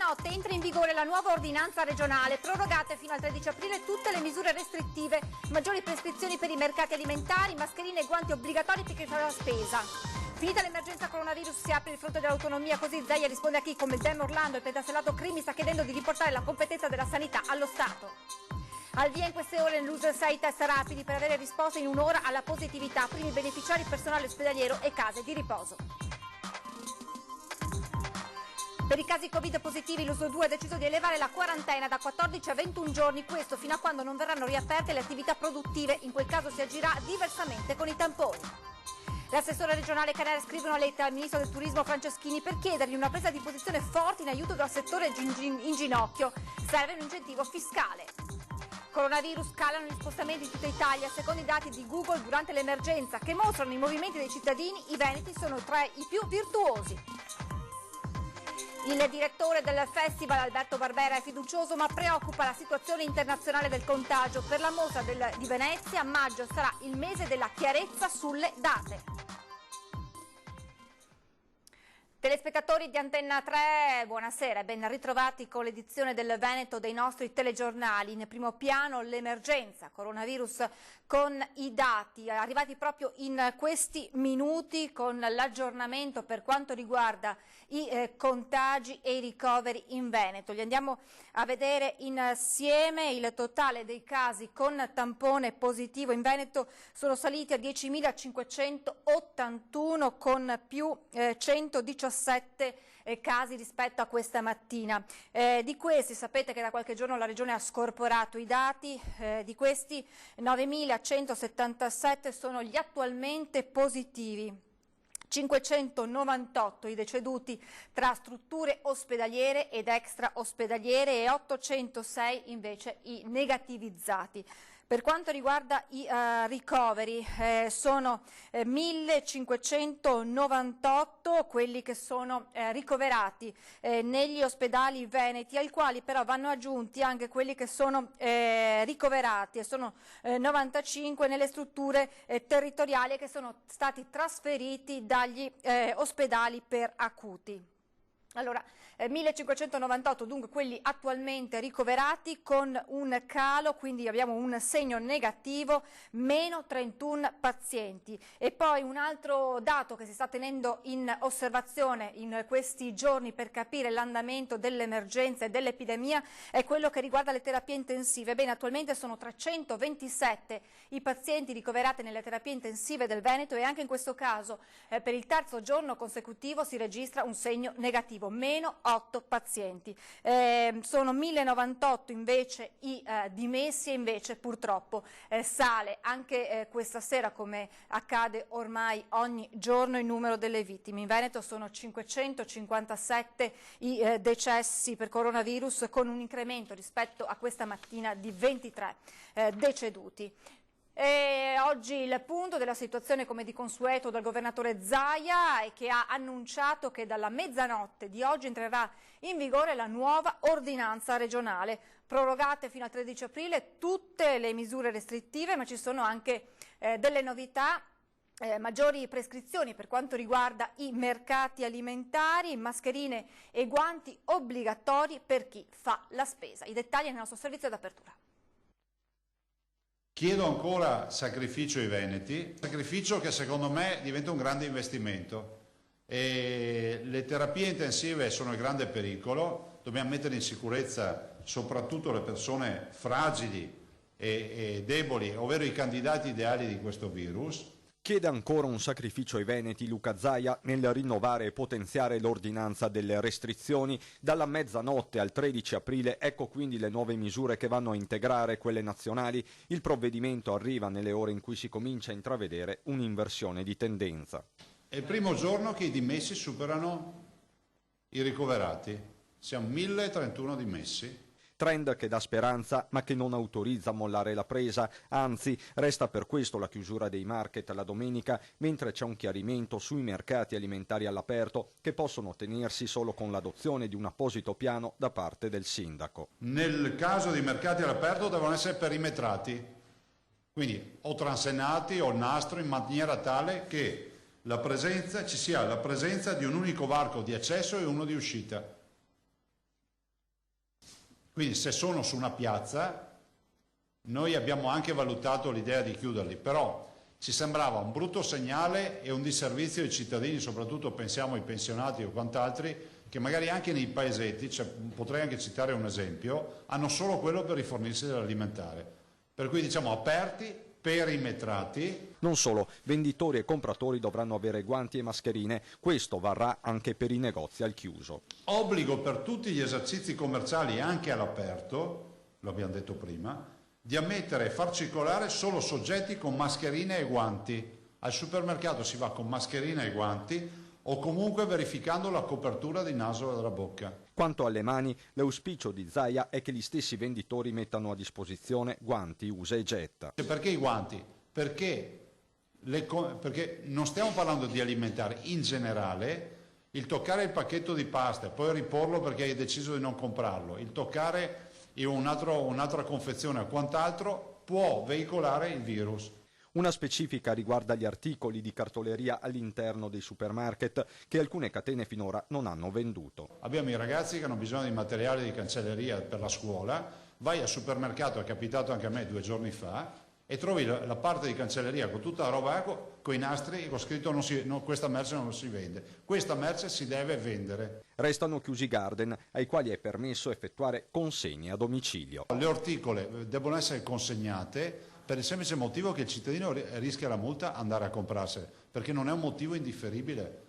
mezzanotte entra in vigore la nuova ordinanza regionale, prorogate fino al 13 aprile tutte le misure restrittive, maggiori prescrizioni per i mercati alimentari, mascherine e guanti obbligatori per chi fa la spesa. Finita l'emergenza coronavirus si apre il fronte dell'autonomia, così Zaia risponde a chi come il Dem Orlando e il pentastellato Crimi sta chiedendo di riportare la competenza della sanità allo Stato. Al via in queste ore nell'uso 6 test rapidi per avere risposte in un'ora alla positività, primi beneficiari personale ospedaliero e case di riposo. Per i casi Covid positivi l'USL 2 ha deciso di elevare la quarantena da 14 a 21 giorni, questo fino a quando non verranno riaperte le attività produttive, in quel caso si agirà diversamente con i tamponi. L'assessore regionale Canale scrive una lettera al ministro del turismo Franceschini per chiedergli una presa di posizione forte in aiuto del settore in ginocchio, serve un incentivo fiscale. Coronavirus, calano gli spostamenti in tutta Italia, secondo i dati di Google durante l'emergenza che mostrano i movimenti dei cittadini, i veneti sono tra i più virtuosi. Il direttore del festival Alberto Barbera è fiducioso ma preoccupa la situazione internazionale del contagio. Per la mostra di Venezia maggio sarà il mese della chiarezza sulle date. Telespettatori di Antenna 3, buonasera e ben ritrovati con l'edizione del Veneto dei nostri telegiornali. In primo piano l'emergenza coronavirus con i dati arrivati proprio in questi minuti con l'aggiornamento per quanto riguarda i contagi e i ricoveri in Veneto. Li andiamo a vedere insieme. Il totale dei casi con tampone positivo in Veneto sono saliti a 10.581 con più 117 casi rispetto a questa mattina. Di questi sapete che da qualche giorno la Regione ha scorporato i dati, di questi 9.177 sono gli attualmente positivi. 598 i deceduti tra strutture ospedaliere ed extra ospedaliere e 806 invece i negativizzati. Per quanto riguarda i ricoveri sono 1598 quelli che sono ricoverati negli ospedali veneti, ai quali però vanno aggiunti anche quelli che sono ricoverati e sono 95 nelle strutture territoriali che sono stati trasferiti dagli ospedali per acuti. Allora, 1598 dunque quelli attualmente ricoverati con un calo, quindi abbiamo un segno negativo, meno 31 pazienti. E poi un altro dato che si sta tenendo in osservazione in questi giorni per capire l'andamento dell'emergenza e dell'epidemia è quello che riguarda le terapie intensive. Bene, attualmente sono 327 i pazienti ricoverati nelle terapie intensive del Veneto e anche in questo caso per il terzo giorno consecutivo si registra un segno negativo, meno 8 pazienti. Sono 1098 invece i dimessi e invece purtroppo sale anche questa sera, come accade ormai ogni giorno, il numero delle vittime. In Veneto sono 557 i decessi per coronavirus, con un incremento rispetto a questa mattina di 23 deceduti. E oggi il punto della situazione, come di consueto, dal governatore Zaia, e che ha annunciato che dalla mezzanotte di oggi entrerà in vigore la nuova ordinanza regionale, prorogate fino al 13 aprile tutte le misure restrittive, ma ci sono anche delle novità. Maggiori prescrizioni per quanto riguarda i mercati alimentari, mascherine e guanti obbligatori per chi fa la spesa. I dettagli nel nostro servizio d'apertura. Chiedo ancora sacrificio ai veneti, sacrificio che secondo me diventa un grande investimento. E le terapie intensive sono il grande pericolo, dobbiamo mettere in sicurezza soprattutto le persone fragili e deboli, ovvero i candidati ideali di questo virus. Chiede ancora un sacrificio ai veneti Luca Zaia nel rinnovare e potenziare l'ordinanza delle restrizioni. Dalla mezzanotte al 13 aprile, ecco quindi le nuove misure che vanno a integrare quelle nazionali. Il provvedimento arriva nelle ore in cui si comincia a intravedere un'inversione di tendenza. È il primo giorno che i dimessi superano i ricoverati, siamo 1031 dimessi. Trend che dà speranza ma che non autorizza a mollare la presa, anzi resta per questo la chiusura dei market la domenica, mentre c'è un chiarimento sui mercati alimentari all'aperto che possono tenersi solo con l'adozione di un apposito piano da parte del sindaco. Nel caso di mercati all'aperto devono essere perimetrati, quindi o transennati o nastro, in maniera tale che ci sia la presenza di un unico varco di accesso e uno di uscita. Quindi se sono su una piazza, noi abbiamo anche valutato l'idea di chiuderli, però ci sembrava un brutto segnale e un disservizio ai cittadini, soprattutto pensiamo ai pensionati o quant'altri, che magari anche nei paesetti, potrei anche citare un esempio, hanno solo quello per rifornirsi dell'alimentare. Per cui diciamo aperti, perimetrati. Non solo, venditori e compratori dovranno avere guanti e mascherine, questo varrà anche per i negozi al chiuso. Obbligo per tutti gli esercizi commerciali anche all'aperto, lo abbiamo detto prima, di ammettere e far circolare solo soggetti con mascherine e guanti. Al supermercato si va con mascherine e guanti o comunque verificando la copertura di naso e della bocca. Quanto alle mani, l'auspicio di Zaia è che gli stessi venditori mettano a disposizione guanti usa e getta. Perché i guanti? Perché non stiamo parlando di alimentare, in generale il toccare il pacchetto di pasta, poi riporlo perché hai deciso di non comprarlo, il toccare un'altra confezione o quant'altro può veicolare il virus. Una specifica riguarda gli articoli di cartoleria all'interno dei supermarket che alcune catene finora non hanno venduto. Abbiamo i ragazzi che hanno bisogno di materiale di cancelleria per la scuola, vai al supermercato, è capitato anche a me 2 giorni fa, e trovi la parte di cancelleria con tutta la roba con i nastri e con scritto questa merce non si vende, questa merce si deve vendere. Restano chiusi i garden ai quali è permesso effettuare consegne a domicilio. Le orticole devono essere consegnate per il semplice motivo che il cittadino rischia la multa andare a comprarsene, perché non è un motivo indifferibile.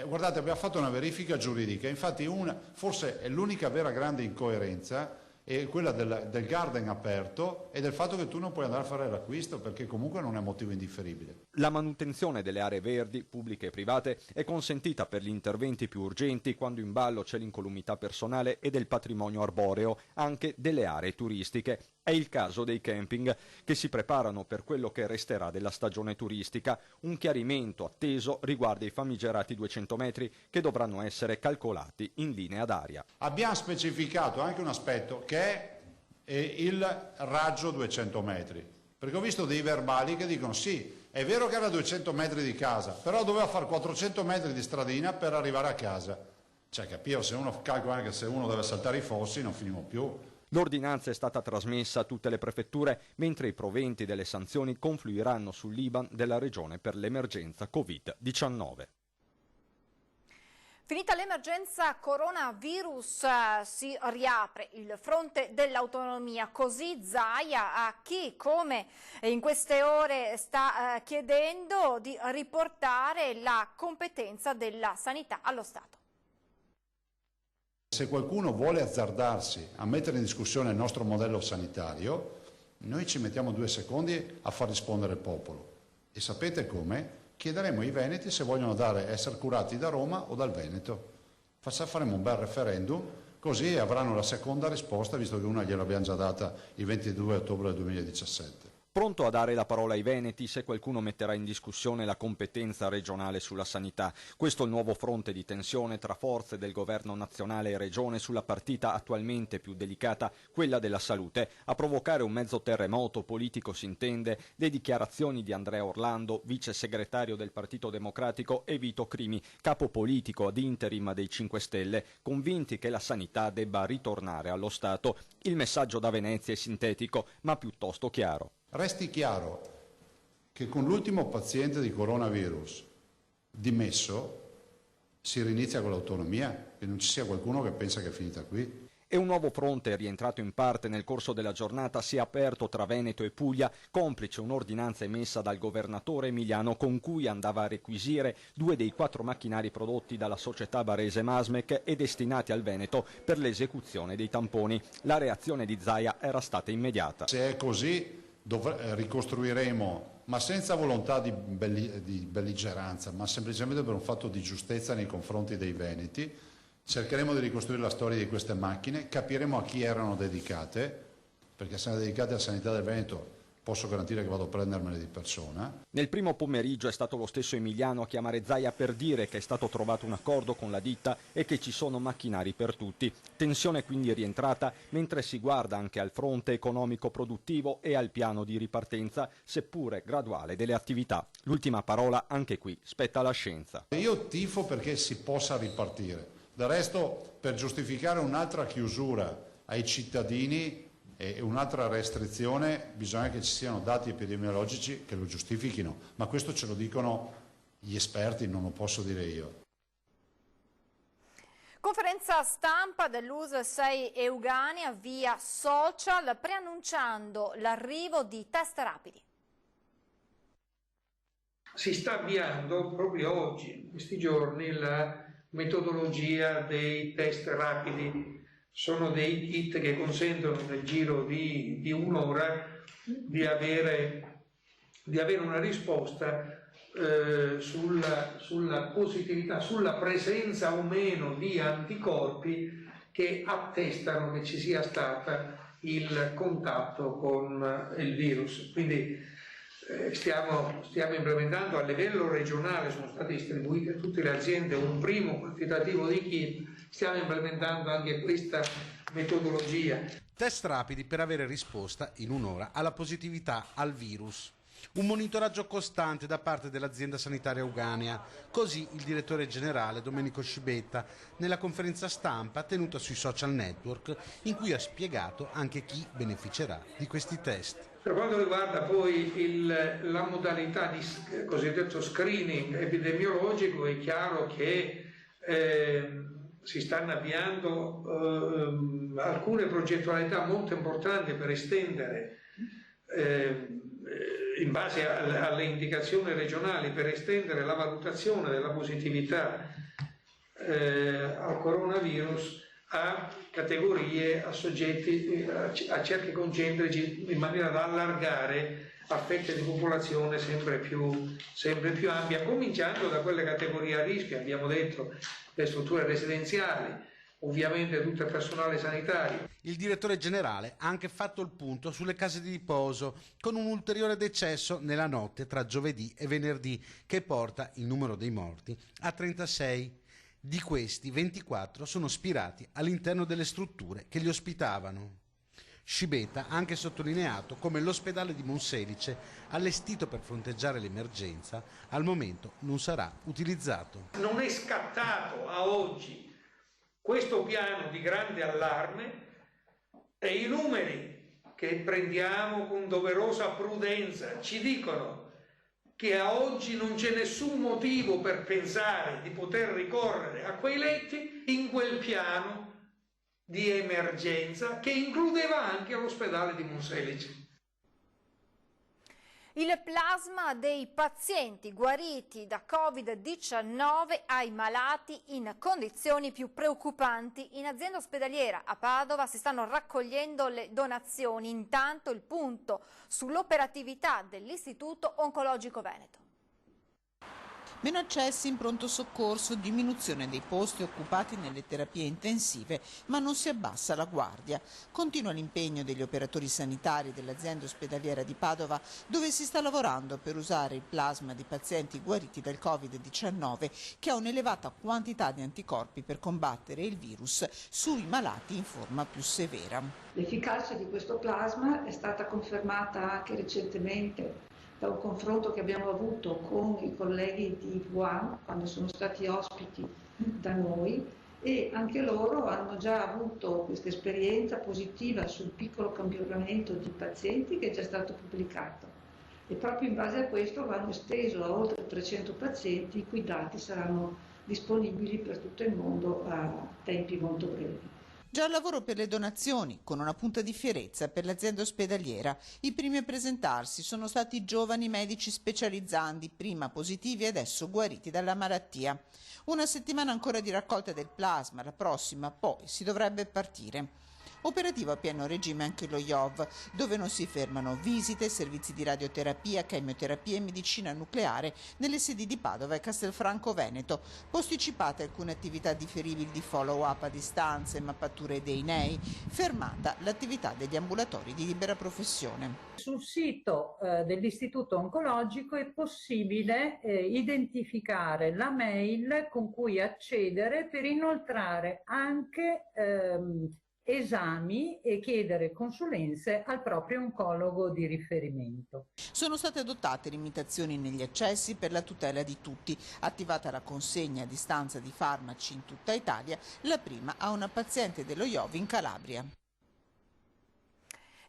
Guardate, abbiamo fatto una verifica giuridica, infatti forse è l'unica vera grande incoerenza è quella del garden aperto e del fatto che tu non puoi andare a fare l'acquisto perché comunque non è motivo indifferibile. La manutenzione delle aree verdi, pubbliche e private, è consentita per gli interventi più urgenti quando in ballo c'è l'incolumità personale e del patrimonio arboreo, anche delle aree turistiche. È il caso dei camping che si preparano per quello che resterà della stagione turistica. Un chiarimento atteso riguarda i famigerati 200 metri che dovranno essere calcolati in linea d'aria. Abbiamo specificato anche un aspetto che è il raggio 200 metri, perché ho visto dei verbali che dicono sì, è vero che era 200 metri di casa, però doveva fare 400 metri di stradina per arrivare a casa. Cioè capivo, se uno calcola che se uno deve saltare i fossi non finimo più. L'ordinanza è stata trasmessa a tutte le prefetture, mentre i proventi delle sanzioni confluiranno sull'IBAN della Regione per l'emergenza Covid-19. Finita l'emergenza coronavirus si riapre il fronte dell'autonomia, così Zaia a chi, come in queste ore sta chiedendo, di riportare la competenza della sanità allo Stato. Se qualcuno vuole azzardarsi a mettere in discussione il nostro modello sanitario, noi ci mettiamo 2 secondi a far rispondere il popolo. E sapete come? Chiederemo ai veneti se vogliono essere curati da Roma o dal Veneto. Faremo un bel referendum, così avranno la seconda risposta, visto che una gliel'abbiamo già data il 22 ottobre del 2017. Pronto a dare la parola ai veneti se qualcuno metterà in discussione la competenza regionale sulla sanità. Questo è il nuovo fronte di tensione tra forze del governo nazionale e regione sulla partita attualmente più delicata, quella della salute. A provocare un mezzo terremoto politico si intende le dichiarazioni di Andrea Orlando, vice segretario del Partito Democratico, e Vito Crimi, capo politico ad interim dei 5 Stelle, convinti che la sanità debba ritornare allo Stato. Il messaggio da Venezia è sintetico, ma piuttosto chiaro. Resti chiaro che con l'ultimo paziente di coronavirus dimesso si rinizia con l'autonomia, che non ci sia qualcuno che pensa che è finita qui. E un nuovo fronte, rientrato in parte nel corso della giornata, si è aperto tra Veneto e Puglia, complice un'ordinanza emessa dal governatore emiliano con cui andava a requisire 2 dei 4 macchinari prodotti dalla società barese Masmec e destinati al Veneto per l'esecuzione dei tamponi. La reazione di Zaia era stata immediata. Se è così ricostruiremo, ma senza volontà di belligeranza, ma semplicemente per un fatto di giustezza nei confronti dei veneti. Cercheremo di ricostruire la storia di queste macchine, capiremo a chi erano dedicate, perché se erano dedicate alla sanità del Veneto posso garantire che vado a prendermele di persona. Nel primo pomeriggio è stato lo stesso Emiliano a chiamare Zaia per dire che è stato trovato un accordo con la ditta e che ci sono macchinari per tutti. Tensione quindi rientrata, mentre si guarda anche al fronte economico-produttivo e al piano di ripartenza, seppure graduale, delle attività. L'ultima parola anche qui spetta alla scienza. Io tifo perché si possa ripartire. Del resto, per giustificare un'altra chiusura ai cittadini. E un'altra restrizione, bisogna che ci siano dati epidemiologici che lo giustifichino, ma questo ce lo dicono gli esperti, non lo posso dire io. Conferenza stampa dell'USL 6 Eugania via social, preannunciando l'arrivo di test rapidi. Si sta avviando proprio oggi, in questi giorni, la metodologia dei test rapidi. Sono dei kit che consentono nel giro di un'ora di avere una risposta sulla positività, sulla presenza o meno di anticorpi che attestano che ci sia stato il contatto con il virus. Quindi stiamo implementando a livello regionale, sono state distribuite a tutte le aziende un primo quantitativo di kit. Stiamo implementando anche questa metodologia. Test rapidi per avere risposta in un'ora alla positività al virus. Un monitoraggio costante da parte dell'azienda sanitaria Euganea, così il direttore generale Domenico Scibetta nella conferenza stampa tenuta sui social network, in cui ha spiegato anche chi beneficerà di questi test. Per quanto riguarda poi la modalità di cosiddetto screening epidemiologico, è chiaro che si stanno avviando alcune progettualità molto importanti per estendere, in base alle indicazioni regionali, per estendere la valutazione della positività al coronavirus a categorie, a soggetti, a cerchi concentrici, in maniera da allargare a fette di popolazione sempre più ampia, cominciando da quelle categorie a rischio, abbiamo detto, le strutture residenziali, ovviamente tutto il personale sanitario. Il direttore generale ha anche fatto il punto sulle case di riposo, con un ulteriore decesso nella notte tra giovedì e venerdì, che porta il numero dei morti a 36. Di questi 24 sono spirati all'interno delle strutture che li ospitavano. Scibetta ha anche sottolineato come l'ospedale di Monselice, allestito per fronteggiare l'emergenza, al momento non sarà utilizzato. Non è scattato a oggi questo piano di grande allarme e i numeri che prendiamo con doverosa prudenza ci dicono che a oggi non c'è nessun motivo per pensare di poter ricorrere a quei letti in quel piano di emergenza che includeva anche l'ospedale di Monselice. Il plasma dei pazienti guariti da Covid-19 ai malati in condizioni più preoccupanti. In azienda ospedaliera a Padova si stanno raccogliendo le donazioni. Intanto il punto sull'operatività dell'Istituto Oncologico Veneto. Meno accessi in pronto soccorso, diminuzione dei posti occupati nelle terapie intensive, ma non si abbassa la guardia. Continua l'impegno degli operatori sanitari dell'azienda ospedaliera di Padova, dove si sta lavorando per usare il plasma di pazienti guariti dal Covid-19, che ha un'elevata quantità di anticorpi per combattere il virus sui malati in forma più severa. L'efficacia di questo plasma è stata confermata anche recentemente da un confronto che abbiamo avuto con i colleghi di Wuhan quando sono stati ospiti da noi, e anche loro hanno già avuto questa esperienza positiva sul piccolo cambiamento di pazienti che è già stato pubblicato, e proprio in base a questo l'hanno esteso a oltre 300 pazienti, i cui dati saranno disponibili per tutto il mondo a tempi molto brevi. Già al lavoro per le donazioni, con una punta di fierezza per l'azienda ospedaliera. I primi a presentarsi sono stati giovani medici specializzanti, prima positivi e adesso guariti dalla malattia. Una settimana ancora di raccolta del plasma, la prossima poi si dovrebbe partire. Operativo a pieno regime anche lo IOV, dove non si fermano visite, servizi di radioterapia, chemioterapia e medicina nucleare nelle sedi di Padova e Castelfranco Veneto. Posticipate alcune attività differibili di follow-up a distanza e mappature dei NEI, fermata l'attività degli ambulatori di libera professione. Sul sito dell'Istituto Oncologico è possibile identificare la mail con cui accedere per inoltrare anche esami e chiedere consulenze al proprio oncologo di riferimento. Sono state adottate limitazioni negli accessi per la tutela di tutti, attivata la consegna a distanza di farmaci in tutta Italia, la prima a una paziente dello IOV in Calabria.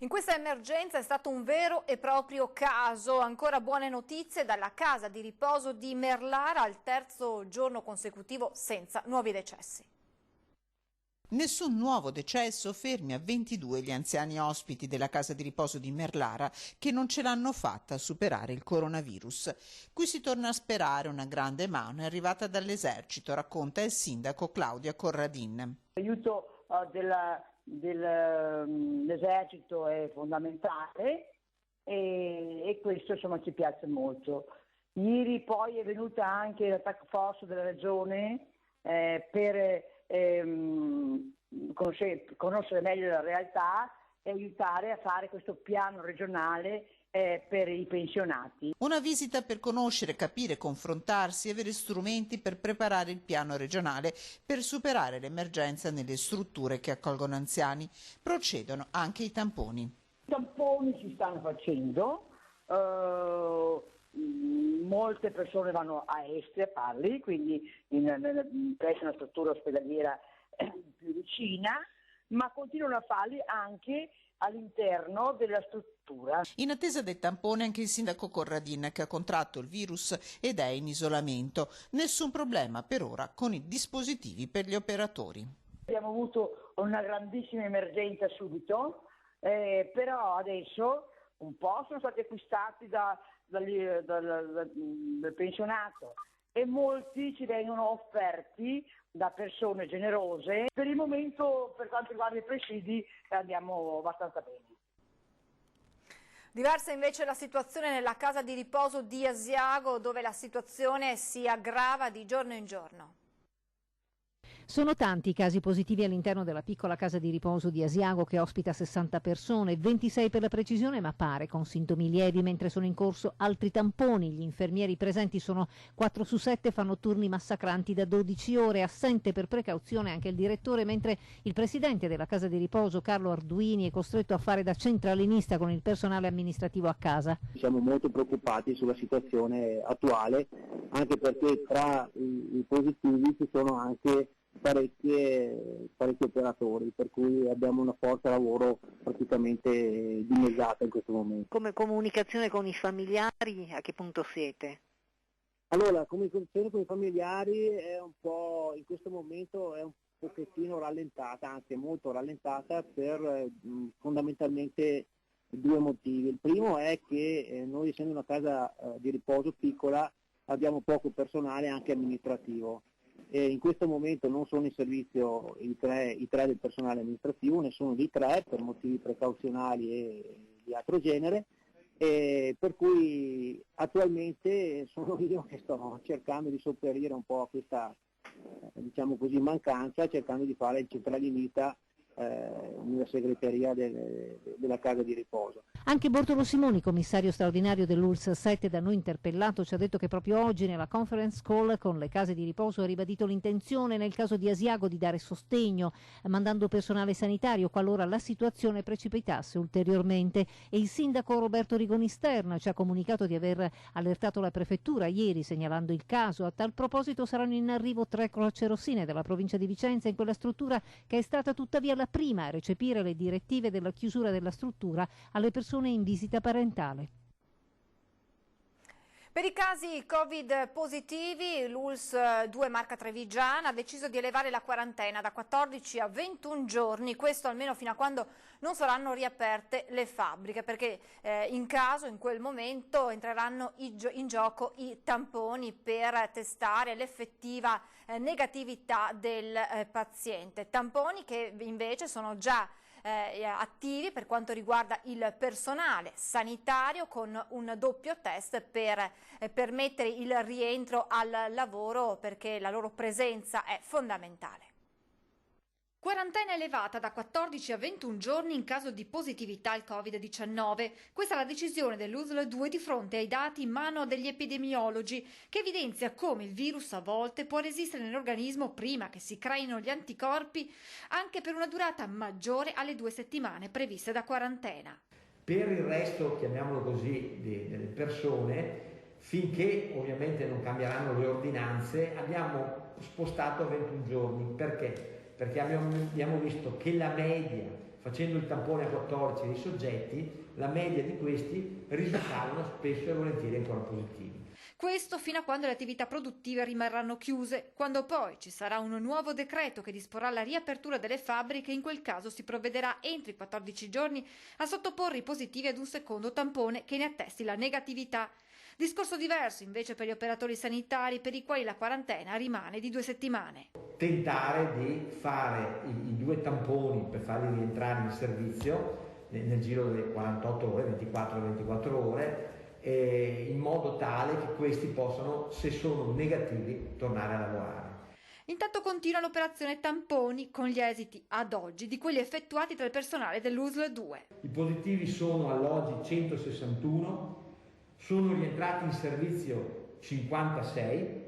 In questa emergenza è stato un vero e proprio caso. Ancora buone notizie dalla casa di riposo di Merlara, al terzo giorno consecutivo senza nuovi decessi. Nessun nuovo decesso, fermi a 22 gli anziani ospiti della casa di riposo di Merlara che non ce l'hanno fatta a superare il coronavirus. Qui si torna a sperare, una grande mano è arrivata dall'esercito, racconta il sindaco Claudia Corradin. L'aiuto dell'esercito è fondamentale e questo insomma ci piace molto. Ieri poi è venuta anche la task force della regione per conoscere meglio la realtà e aiutare a fare questo piano regionale per i pensionati. Una visita per conoscere, capire, confrontarsi e avere strumenti per preparare il piano regionale per superare l'emergenza nelle strutture che accolgono anziani. Procedono anche i tamponi. I tamponi si stanno facendo, molte persone vanno a Este a farli, quindi presso una struttura ospedaliera più vicina, ma continuano a farli anche all'interno della struttura. In attesa del tampone anche il sindaco Corradin, che ha contratto il virus ed è in isolamento. Nessun problema per ora con i dispositivi per gli operatori. Abbiamo avuto una grandissima emergenza subito, però adesso un po' sono stati acquistati dal pensionato e molti ci vengono offerti da persone generose. Per il momento, per quanto riguarda i presidi, andiamo abbastanza bene. Diversa invece la situazione nella casa di riposo di Asiago, dove la situazione si aggrava di giorno in giorno. Sono tanti i casi positivi all'interno della piccola casa di riposo di Asiago, che ospita 60 persone, 26 per la precisione, ma pare con sintomi lievi, mentre sono in corso altri tamponi. Gli infermieri presenti sono 4 su 7, fanno turni massacranti da 12 ore, assente per precauzione anche il direttore, mentre il presidente della casa di riposo, Carlo Arduini, è costretto a fare da centralinista con il personale amministrativo a casa. Siamo molto preoccupati sulla situazione attuale, anche perché tra i positivi ci sono anche parecchi operatori, per cui abbiamo una forza lavoro praticamente dimezzata in questo momento. Come comunicazione con i familiari, a che punto siete? Allora, la comunicazione con i familiari è un po', in questo momento è un pochettino rallentata, anche molto rallentata, per fondamentalmente due motivi. Il primo è che noi, essendo una casa di riposo piccola, abbiamo poco personale anche amministrativo. In questo momento non sono in servizio i tre del personale amministrativo, ne sono di 3 per motivi precauzionali e di altro genere, per cui attualmente sono io che sto cercando di sopperire un po' a questa, diciamo così, mancanza, cercando di fare il centralinista nella segreteria della casa di riposo. Anche Bortolo Simoni, commissario straordinario dell'ULSS 7, da noi interpellato, ci ha detto che proprio oggi nella conference call con le case di riposo ha ribadito l'intenzione nel caso di Asiago di dare sostegno, mandando personale sanitario qualora la situazione precipitasse ulteriormente, e il sindaco Roberto Rigonisterna ci ha comunicato di aver allertato la prefettura ieri segnalando il caso. A tal proposito saranno in arrivo 3 croce rossine della provincia di Vicenza in quella struttura, che è stata tuttavia la prima a recepire le direttive della chiusura della struttura alle persone in visita parentale. Per i casi Covid positivi, l'ULSS 2 Marca Trevigiana ha deciso di elevare la quarantena da 14 a 21 giorni, questo almeno fino a quando non saranno riaperte le fabbriche, perché in quel momento entreranno in gioco i tamponi per testare l'effettiva negatività del paziente. Tamponi che invece sono già attivi per quanto riguarda il personale sanitario, con un doppio test per permettere il rientro al lavoro, perché la loro presenza è fondamentale. Quarantena elevata da 14 a 21 giorni in caso di positività al Covid-19. Questa è la decisione dell'ULSS 2 di fronte ai dati in mano degli epidemiologi, che evidenzia come il virus a volte può resistere nell'organismo prima che si creino gli anticorpi, anche per una durata maggiore alle 2 settimane previste da quarantena. Per il resto, chiamiamolo così, delle persone, finché ovviamente non cambieranno le ordinanze, abbiamo spostato a 21 giorni. Perché? Perché abbiamo visto che la media facendo il tampone a 14 dei soggetti, la media di questi risultavano spesso e volentieri ancora positivi. Questo fino a quando le attività produttive rimarranno chiuse. Quando poi ci sarà un nuovo decreto che disporrà la riapertura delle fabbriche, in quel caso si provvederà entro i 14 giorni a sottoporre i positivi ad un secondo tampone che ne attesti la negatività. Discorso diverso invece per gli operatori sanitari, per i quali la quarantena rimane di 2 settimane. Tentare di fare i 2 tamponi per farli rientrare in servizio nel giro delle 48 ore, 24 ore, in modo tale che questi possano, se sono negativi, tornare a lavorare. Intanto continua l'operazione tamponi con gli esiti ad oggi di quelli effettuati dal personale dell'USL 2. I positivi sono all'oggi 161, sono rientrati in servizio 56,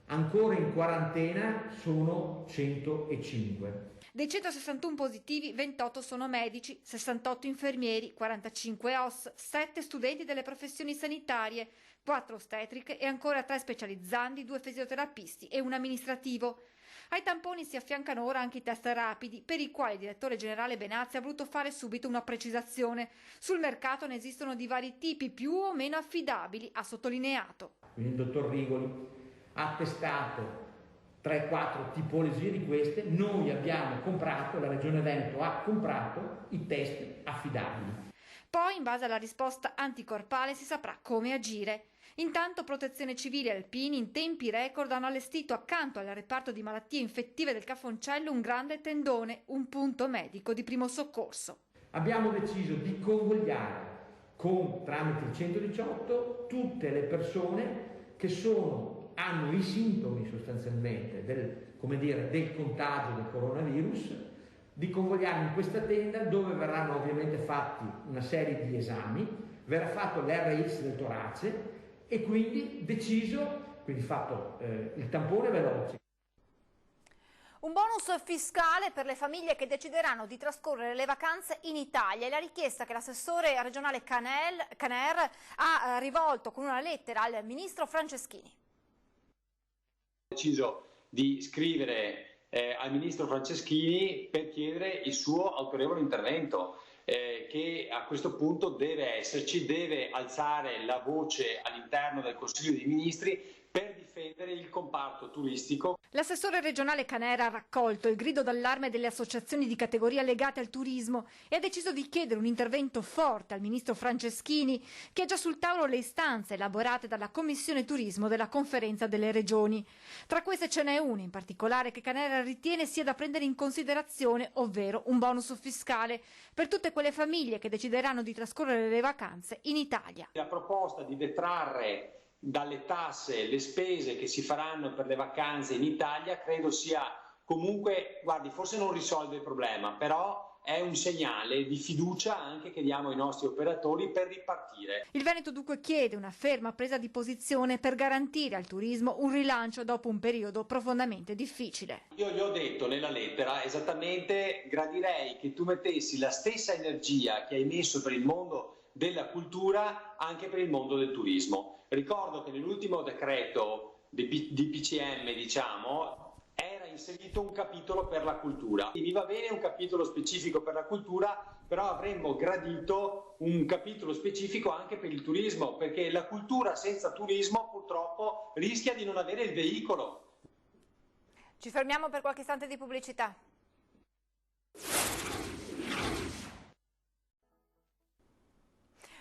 ancora in quarantena sono 105. Dei 161 positivi, 28 sono medici, 68 infermieri, 45 OS, 7 studenti delle professioni sanitarie, 4 ostetriche e ancora 3 specializzandi, 2 fisioterapisti e un amministrativo. Ai tamponi si affiancano ora anche i test rapidi, per i quali il direttore generale Benazzi ha voluto fare subito una precisazione. Sul mercato ne esistono di vari tipi, più o meno affidabili, ha sottolineato. Quindi il dottor Rigoli ha testato 3-4 tipologie di queste, noi abbiamo comprato, la Regione Veneto ha comprato i test affidabili. Poi, in base alla risposta anticorpale, si saprà come agire. Intanto Protezione Civile e Alpini in tempi record hanno allestito accanto al reparto di malattie infettive del Cafoncello un grande tendone, un punto medico di primo soccorso. Abbiamo deciso di convogliare tramite il 118 tutte le persone che hanno i sintomi sostanzialmente del contagio del coronavirus, di convogliarli in questa tenda dove verranno ovviamente fatti una serie di esami, verrà fatto l'RX del torace e quindi fatto il tampone veloce. Un bonus fiscale per le famiglie che decideranno di trascorrere le vacanze in Italia è la richiesta che l'assessore regionale Caner ha rivolto con una lettera al ministro Franceschini. Ho deciso di scrivere al ministro Franceschini per chiedere il suo autorevole intervento, che a questo punto deve esserci, deve alzare la voce all'interno del Consiglio dei Ministri per difendere il comparto turistico. L'assessore regionale Canera ha raccolto il grido d'allarme delle associazioni di categoria legate al turismo e ha deciso di chiedere un intervento forte al ministro Franceschini, che ha già sul tavolo le istanze elaborate dalla Commissione Turismo della Conferenza delle Regioni. Tra queste ce n'è una in particolare che Canera ritiene sia da prendere in considerazione, ovvero un bonus fiscale per tutte quelle famiglie che decideranno di trascorrere le vacanze in Italia. La proposta di detrarre dalle tasse le spese che si faranno per le vacanze in Italia credo sia comunque, guardi, forse non risolve il problema, però è un segnale di fiducia anche che diamo ai nostri operatori per ripartire. Il Veneto dunque chiede una ferma presa di posizione per garantire al turismo un rilancio dopo un periodo profondamente difficile. Io gli ho detto nella lettera esattamente: gradirei che tu mettessi la stessa energia che hai messo per il mondo della cultura anche per il mondo del turismo. Ricordo che nell'ultimo decreto di PCM, era inserito un capitolo per la cultura. Mi va bene un capitolo specifico per la cultura, però avremmo gradito un capitolo specifico anche per il turismo, perché la cultura senza turismo purtroppo rischia di non avere il veicolo. Ci fermiamo per qualche istante di pubblicità.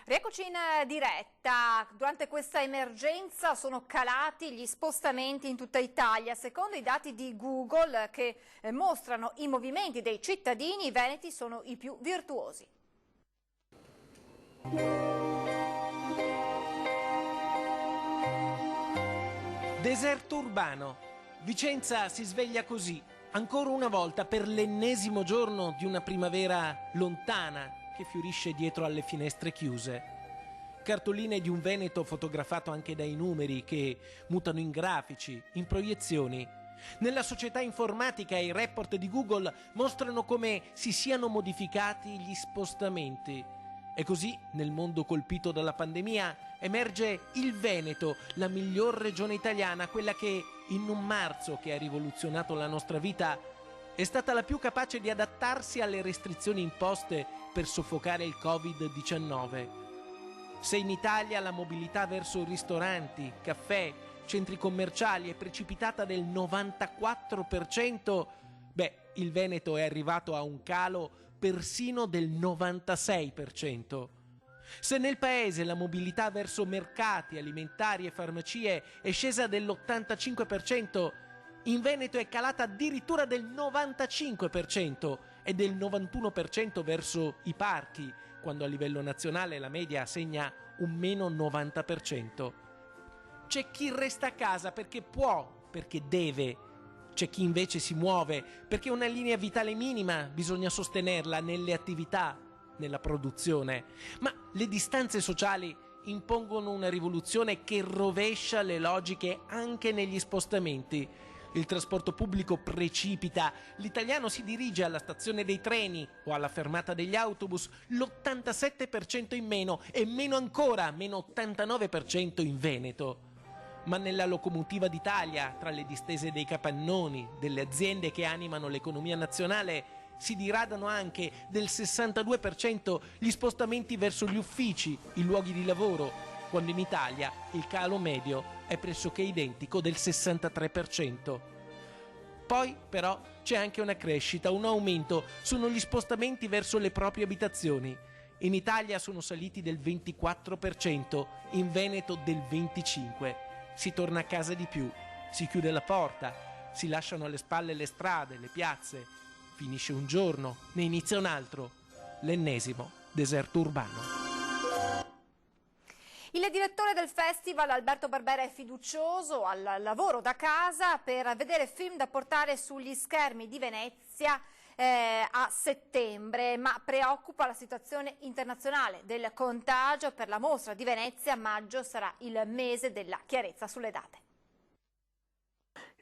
Rieccoci in diretta. Durante questa emergenza sono calati gli spostamenti in tutta Italia. Secondo i dati di Google che mostrano i movimenti dei cittadini, i veneti sono i più virtuosi. Deserto urbano. Vicenza si sveglia così, ancora una volta per l'ennesimo giorno di una primavera lontana che fiorisce dietro alle finestre chiuse. Cartoline di un Veneto fotografato anche dai numeri che mutano in grafici, in proiezioni. Nella società informatica i report di Google mostrano come si siano modificati gli spostamenti. E così, nel mondo colpito dalla pandemia, emerge il Veneto, la miglior regione italiana, quella che in un marzo che ha rivoluzionato la nostra vita è stata la più capace di adattarsi alle restrizioni imposte per soffocare il Covid-19. Se in Italia la mobilità verso ristoranti, caffè, centri commerciali è precipitata del 94%, il Veneto è arrivato a un calo persino del 96%. Se nel paese la mobilità verso mercati, alimentari e farmacie è scesa dell'85%, in Veneto è calata addirittura del 95% e del 91% verso i parchi, quando a livello nazionale la media segna un meno 90%. C'è chi resta a casa perché può, perché deve. C'è chi invece si muove perché una linea vitale minima bisogna sostenerla nelle attività, nella produzione. Ma le distanze sociali impongono una rivoluzione che rovescia le logiche anche negli spostamenti. Il trasporto pubblico precipita, l'italiano si dirige alla stazione dei treni o alla fermata degli autobus l'87% in meno e meno ancora, meno 89% in Veneto. Ma nella locomotiva d'Italia, tra le distese dei capannoni, delle aziende che animano l'economia nazionale, si diradano anche del 62% gli spostamenti verso gli uffici, i luoghi di lavoro, quando in Italia il calo medio è pressoché identico del 63%. Poi però c'è anche una crescita, un aumento, sono gli spostamenti verso le proprie abitazioni. In Italia sono saliti del 24%, in Veneto del 25%. Si torna a casa di più, si chiude la porta, si lasciano alle spalle le strade, le piazze. Finisce un giorno, ne inizia un altro, l'ennesimo deserto urbano. Il direttore del festival Alberto Barbera è fiducioso al lavoro da casa per vedere film da portare sugli schermi di Venezia a settembre, ma preoccupa la situazione internazionale del contagio. Per la mostra di Venezia maggio sarà il mese della chiarezza sulle date.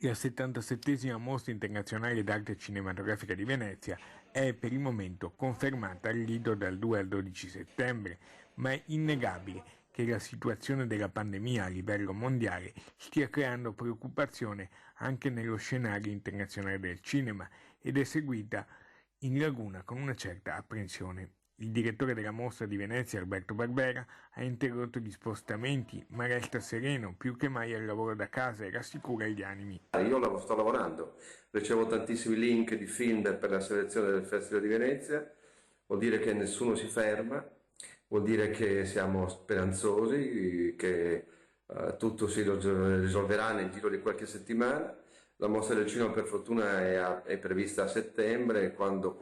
La 77esima mostra internazionale d'arte cinematografica di Venezia è per il momento confermata al Lido dal 2 al 12 settembre, ma è innegabile che la situazione della pandemia a livello mondiale stia creando preoccupazione anche nello scenario internazionale del cinema ed è seguita in Laguna con una certa apprensione. Il direttore della mostra di Venezia, Alberto Barbera, ha interrotto gli spostamenti, ma resta sereno più che mai al lavoro da casa e rassicura gli animi. Io sto lavorando, ricevo tantissimi link di film per la selezione del Festival di Venezia, vuol dire che nessuno si ferma, vuol dire che siamo speranzosi, che tutto si risolverà nel giro di qualche settimana. La mostra del cinema per fortuna è prevista a settembre, quando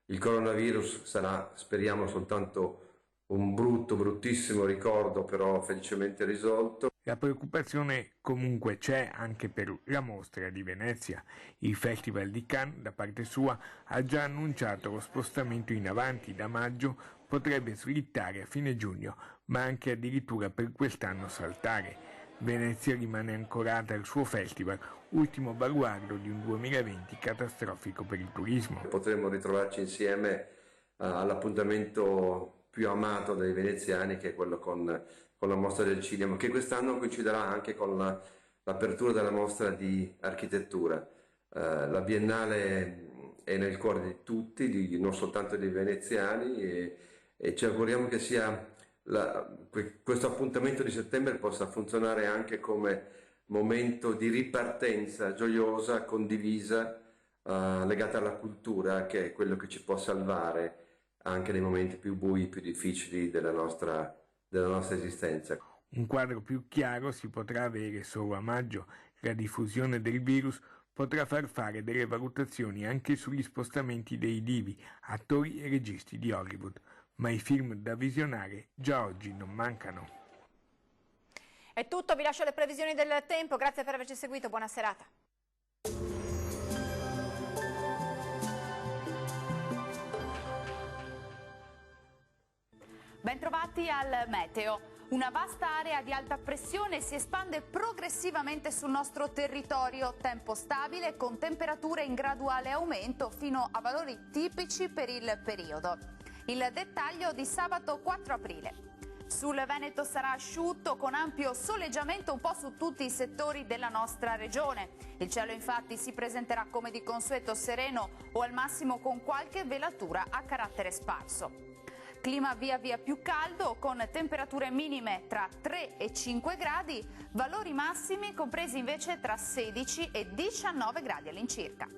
il coronavirus sarà, speriamo, soltanto un bruttissimo ricordo, però felicemente risolto. La preoccupazione comunque c'è anche per la mostra di Venezia. Il Festival di Cannes, da parte sua, ha già annunciato lo spostamento in avanti da maggio, potrebbe slittare a fine giugno, ma anche addirittura per quest'anno saltare. Venezia rimane ancorata al suo festival, ultimo baluardo di un 2020 catastrofico per il turismo. Potremmo ritrovarci insieme all'appuntamento più amato dai veneziani, che è quello con la mostra del cinema, che quest'anno coinciderà anche con l'apertura della mostra di architettura. La Biennale è nel cuore di tutti, non soltanto dei veneziani, e ci auguriamo che questo appuntamento di settembre possa funzionare anche come momento di ripartenza gioiosa, condivisa, legata alla cultura, che è quello che ci può salvare anche nei momenti più bui, più difficili della nostra esistenza. Un quadro più chiaro si potrà avere solo a maggio. La diffusione del virus potrà far fare delle valutazioni anche sugli spostamenti dei divi, attori e registi di Hollywood, ma i film da visionare già oggi non mancano. È tutto, vi lascio le previsioni del tempo, grazie per averci seguito, buona serata. Bentrovati al meteo. Una vasta area di alta pressione si espande progressivamente sul nostro territorio, tempo stabile con temperature in graduale aumento fino a valori tipici per il periodo. Il dettaglio di sabato 4 aprile. Sul Veneto sarà asciutto con ampio soleggiamento un po' su tutti i settori della nostra regione. Il cielo infatti si presenterà come di consueto sereno o al massimo con qualche velatura a carattere sparso. Clima via via più caldo con temperature minime tra 3 e 5 gradi, valori massimi compresi invece tra 16 e 19 gradi all'incirca.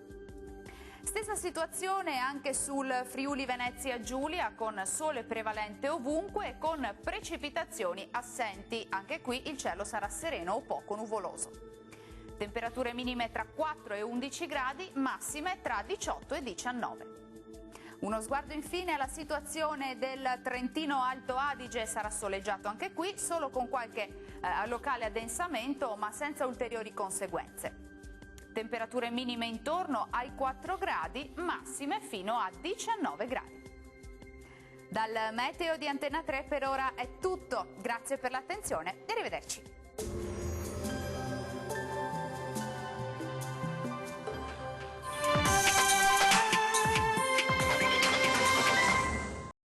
Stessa situazione anche sul Friuli Venezia Giulia, con sole prevalente ovunque e con precipitazioni assenti. Anche qui il cielo sarà sereno o poco nuvoloso. Temperature minime tra 4 e 11 gradi, massime tra 18 e 19. Uno sguardo infine alla situazione del Trentino Alto Adige. Sarà soleggiato anche qui, solo con qualche locale addensamento, ma senza ulteriori conseguenze. Temperature minime intorno ai 4 gradi, massime fino a 19 gradi. Dal meteo di Antena 3 per ora è tutto. Grazie per l'attenzione e arrivederci.